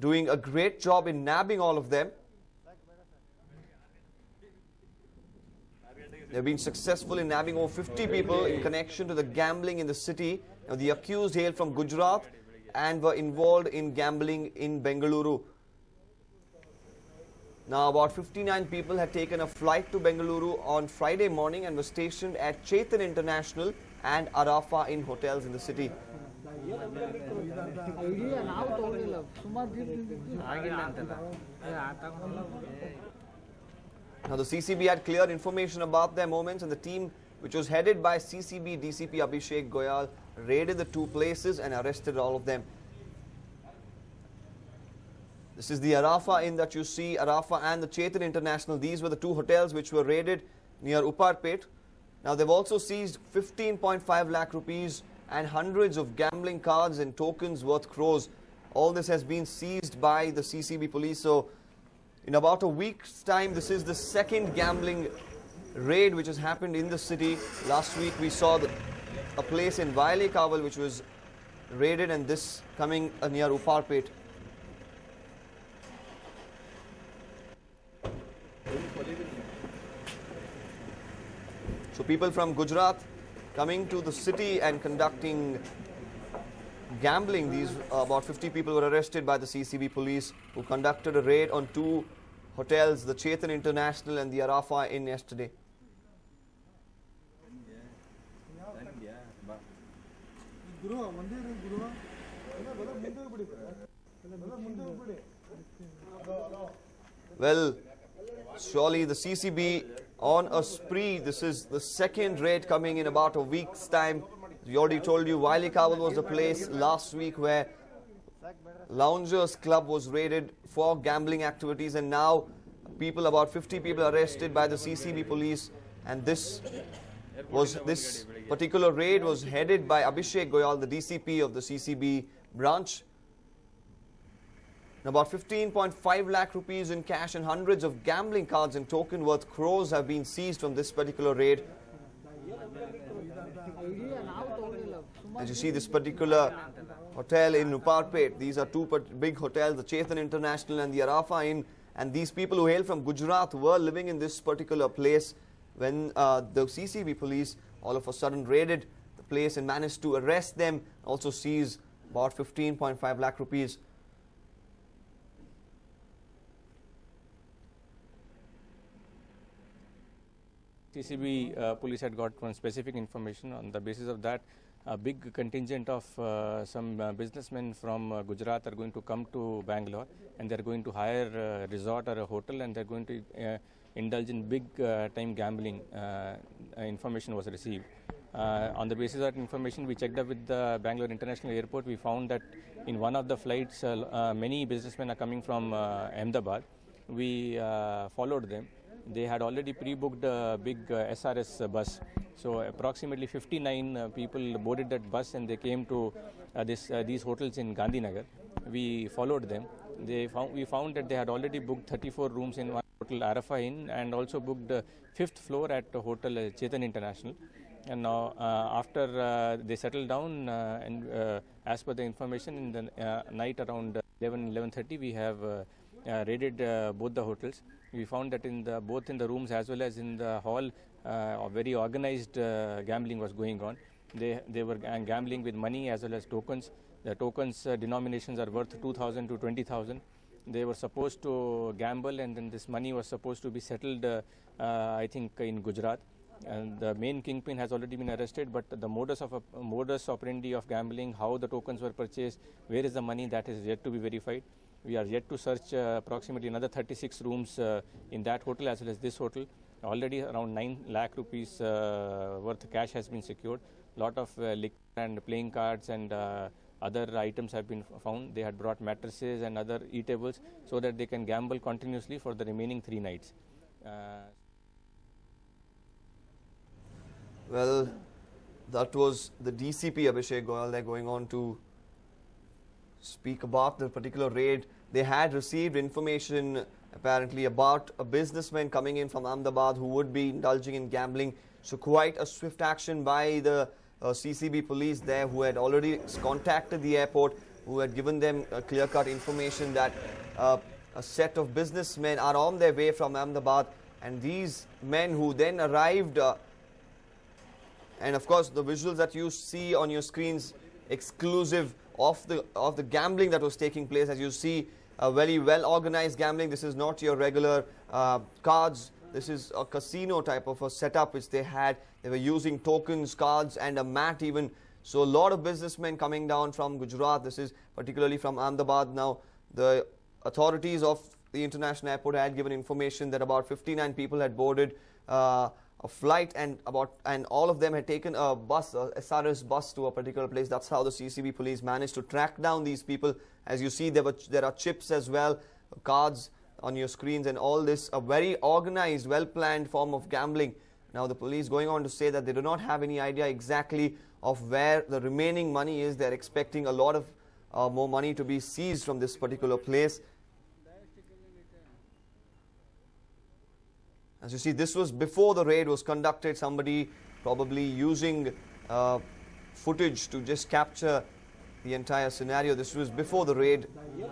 doing a great job in nabbing all of them. They've been successful in nabbing over 50 people in connection to the gambling in the city. Now, the accused hailed from Gujarat and were involved in gambling in Bengaluru. Now, about 59 people had taken a flight to Bengaluru on Friday morning and were stationed at Chetan International and Arafa in hotels in the city. Now, the CCB had clear information about their movements, and the team, which was headed by CCB DCP Abhishek Goyal, raided the two places and arrested all of them. This is the Arafa Inn that you see, Arafa and the Chetan International. These were the two hotels which were raided near Uparpet. Now, they've also seized 15.5 lakh rupees and hundreds of gambling cards and tokens worth crores. All this has been seized by the CCB police. So, in about a week's time, this is the second gambling raid which has happened in the city. Last week, we saw a place in Vaile Kaval which was raided, and this coming near Uparpet. So people from Gujarat coming to the city and conducting gambling. These about 50 people were arrested by the CCB police, who conducted a raid on two hotels, the Chetan International and the Arafa Inn, yesterday. Well, surely the CCB on a spree. This is the second raid coming in about a week's time. We already told you Vaile Kaval was the place last week where Loungers Club was raided for gambling activities, and now people, about 50 people, arrested by the CCB police. And this particular raid was headed by Abhishek Goyal, the DCP of the CCB branch. About 15.5 lakh rupees in cash and hundreds of gambling cards and token worth crores have been seized from this particular raid. As you see, this particular hotel in Uparpet, these are two big hotels, the Chetan International and the Arafa Inn, and these people who hail from Gujarat were living in this particular place when the CCB police all of a sudden raided the place and managed to arrest them, also seize about 15.5 lakh rupees. CCB police had got one specific information. On the basis of that, a big contingent of some businessmen from Gujarat are going to come to Bangalore, and they're going to hire a resort or a hotel, and they're going to indulge in big time gambling. Information was received. On the basis of that information, we checked up with the Bangalore International Airport. We found that in one of the flights, many businessmen are coming from Ahmedabad. We followed them. They had already pre-booked a big SRS bus. So approximately 59 people boarded that bus, and they came to these hotels in Gandhinagar. We followed them. We found that they had already booked 34 rooms in one hotel, Arafa Inn, and also booked the 5th floor at Hotel Chetan International. And now after they settled down, and as per the information, in the night around 11:30, we have raided both the hotels. We found that both in the rooms as well as in the hall, very organized gambling was going on. They were gambling with money as well as tokens. The tokens denominations are worth 2,000 to 20,000. They were supposed to gamble, and then this money was supposed to be settled, I think, in Gujarat. And the main kingpin has already been arrested, but the modus operandi of gambling, how the tokens were purchased, where is the money, that is yet to be verified. We are yet to search approximately another 36 rooms in that hotel as well as this hotel. Already around 9 lakh rupees worth cash has been secured. Lot of liquor and playing cards and other items have been found. They had brought mattresses and other eatables so that they can gamble continuously for the remaining 3 nights. Well, that was the DCP Abhishek Goyal. They're going on to speak about the particular raid. They had received information apparently about a businessman coming in from Ahmedabad who would be indulging in gambling. So quite a swift action by the CCB police there, who had already contacted the airport, who had given them clear-cut information that a set of businessmen are on their way from Ahmedabad, and these men who then arrived, and of course the visuals that you see on your screens exclusive of the gambling that was taking place. As you see, a very well organized gambling. This is not your regular cards. This is a casino type of a setup which they had. They were using tokens, cards and a mat even. So a lot of businessmen coming down from Gujarat. This is particularly from Ahmedabad. Now the authorities of the international airport had given information that about 59 people had boarded a flight, and all of them had taken a bus, a SRS bus, to a particular place. That's how the CCB police managed to track down these people. As you see, there are chips as well, cards on your screens, and all this, a very organized, well-planned form of gambling. Now the police going on to say that they do not have any idea exactly of where the remaining money is. They're expecting a lot of more money to be seized from this particular place. As you see, this was before the raid was conducted. Somebody probably using footage to just capture the entire scenario. This was before the raid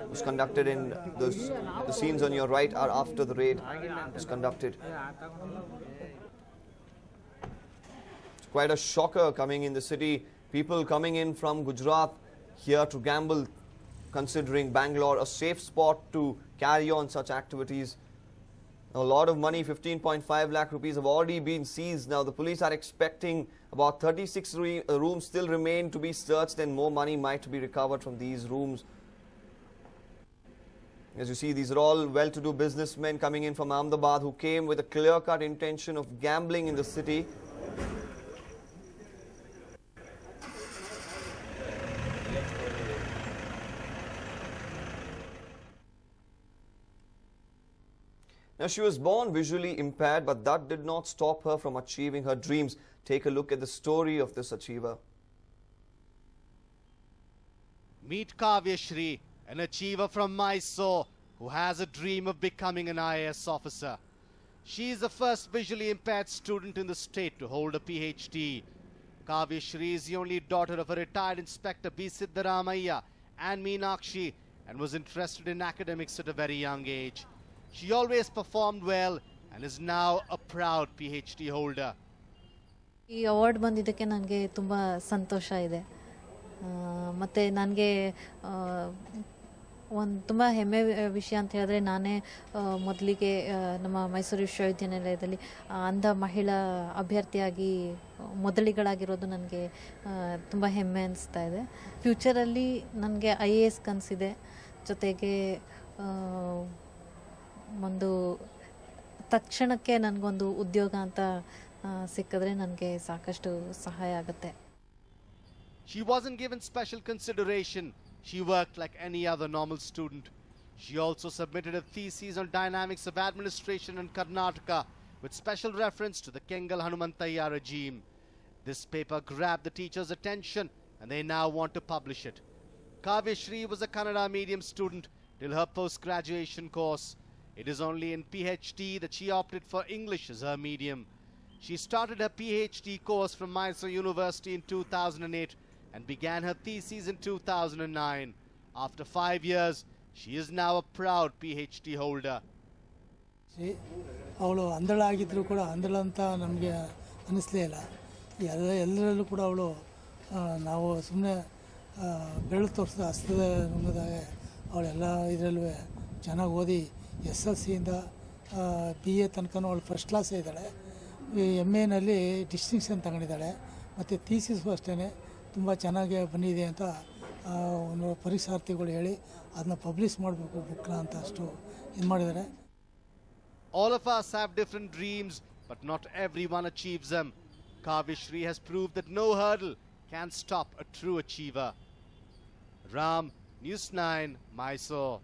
was conducted, and the scenes on your right are after the raid was conducted. It's quite a shocker coming in the city. People coming in from Gujarat here to gamble, considering Bangalore a safe spot to carry on such activities. A lot of money, 15.5 lakh rupees, have already been seized. Now the police are expecting about 36 rooms still remain to be searched, and more money might be recovered from these rooms. As you see, these are all well-to-do businessmen coming in from Ahmedabad who came with a clear-cut intention of gambling in the city. Now, she was born visually impaired, but that did not stop her from achieving her dreams. Take a look at the story of this achiever. Meet Kavya Shri, an achiever from Mysore who has a dream of becoming an IAS officer. She is the first visually impaired student in the state to hold a PhD. Kavya Shri is the only daughter of a retired Inspector B. Siddharamaiah and Meenakshi, and was interested in academics at a very young age. She always performed well and is now a proud PhD holder. ಈ award ಬಂದಿದ್ದಕ್ಕೆ ನನಗೆ ತುಂಬ ಸಂತೋಷ ಇದೆ. ಮತ್ತು ನನಗೆ ಒಂದು ತುಂಬ ಹೆಮ್ಮೆ ವಿಷಯ ಅಂತ ಹೇಳಿದ್ರೆ, ನಾನೇ ಮೊದಲಿಗೆ ನಮ್ಮ ಮೈಸೂರು ವಿಶ್ವವಿದ್ಯಾನಿಲಯದಲ್ಲಿ ಅಂಧ ಮಹಿಳಾ ಅಭ್ಯರ್ಥಿಯಾಗಿ ಮೊದಲಿಗಳಾಗಿರೋದು ನನಗೆ ತುಂಬ ಹೆಮ್ಮೆ ಅನಿಸ್ತಾ ಇದೆ. ಫ್ಯೂಚರಲ್ಲಿ ನನಗೆ IAS ಕನಸಿದೆ. ಜೊತೆಗೆ ಒಂದು ತಕ್ಷಣಕ್ಕೆ ನನಗೊಂದು ಉದ್ಯೋಗ ಅಂತ ಸಿಕ್ಕಿದ್ರೆ ನನಗೆ ಸಾಕಷ್ಟು ಸಹಾಯ ಆಗುತ್ತೆ. She wasn't given special consideration. She worked like any other normal student. She also submitted a thesis on dynamics of administration in Karnataka with special reference to the Kengal Hanumantayya regime. This paper grabbed the teachers' attention and they now want to publish it. Kavya Shri was a Kannada medium student till her post-graduation course. It is only in PhD that she opted for English as her medium. She started her PhD course from Mysore University in 2008 and began her thesis in 2009. After 5 years, she is now a proud PhD holder. ಅವಳು ಅಂಧಳಾಗಿದ್ದರೂ ಕೂಡ ಅಂಧಳಂತ ನಮಗೆ ಅನ್ನಿಸ್ಲೇ ಇಲ್ಲ. ಎಲ್ಲರಲ್ಲೂ ಕೂಡ ಅವಳು ನಾವು ಸುಮ್ಮನೆ ಬೆಳಕು ತೋರಿಸಿದ ಹಸ್ತದ ನುಂಗದಾಗೆ ಅವಳೆಲ್ಲ ಇದರಲ್ಲೂ ಚೆನ್ನಾಗಿ ಓದಿ SSCಯಿಂದ BA ತನಕನೂ ಅವಳು ಫಸ್ಟ್ ಕ್ಲಾಸೇ ಇದ್ದಾಳೆ. MAನಲ್ಲಿ ಡಿಸ್ಟಿಂಕ್ಷನ್ ತಗೊಂಡಿದ್ದಾಳೆ. ಮತ್ತು ಥೀಸಿಸು ಅಷ್ಟೇ ತುಂಬ ಚೆನ್ನಾಗಿ ಬಂದಿದೆ ಅಂತ ಒಂದು ಪರೀಕ್ಷಾರ್ಥಿಗಳು ಹೇಳಿ ಅದನ್ನ ಪಬ್ಲಿಷ್ ಮಾಡಬೇಕು ಬುಕ್ನ ಅಂತ ಅಷ್ಟು ಇದು ಮಾಡಿದ್ದಾರೆ. All of us have different dreams, but not everyone achieves them. Kavya Shri has proved that no hurdle can stop a true achiever. Ram, News 9, Mysore.